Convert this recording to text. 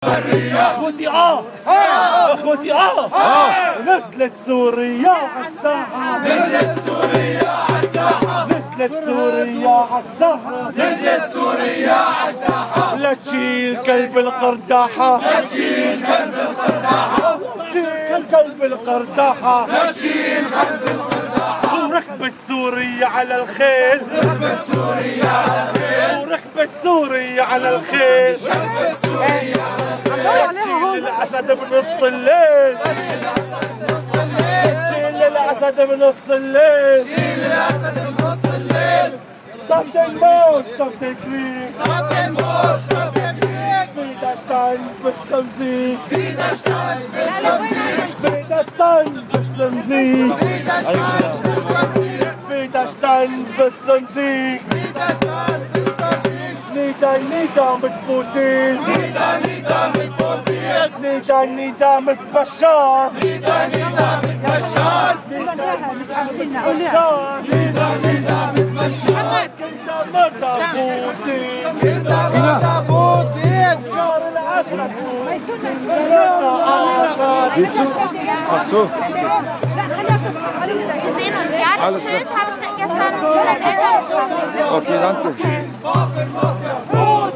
اخوتي اخوتي نزلت سوريا عالساحة، نزلت سوريا عالساحة، نزلت سوريا عالساحة، نزلت سوريا عالساحة. لا تشيل كلب القرداحة، لا تشيل كلب القرداحة، تشيل كلب القرداحة، لا تشيل كلب القرداحة. وركبت سوريا على الخيل، ركبت سوريا على الخيل، وركبت سوريا على الخيل، ركبت سوريا على الخيل. تشيل الأسد بنص الليل، تشيل الأسد بنص الليل، شيل الأسد بنص الليل. Stop the march, stop the creep. Stop den Marsch, stop den Krieg. Widerstand bis zum Sieg. Widerstand bis zum Sieg. Widerstand bis zum Sieg. Widerstand bis zum Sieg. Widerstand bis zum Sieg. Widerstand bis zum Sieg. Nieder, nieder mit Putin. Nieder, nieder mit Putin. Nieder, nieder mit Bashar. Nieder, nieder mit Bashar. Nieder, nieder mit Bashar. Nieder, nieder mit Bashar. Kindermörder Putin. Kindermörder Putin. Bashar al-Assad. Ach so. Gesehen und ja, das Schild habe ich gestern meinen Eltern. Okay, danke. Waffen, Waffen.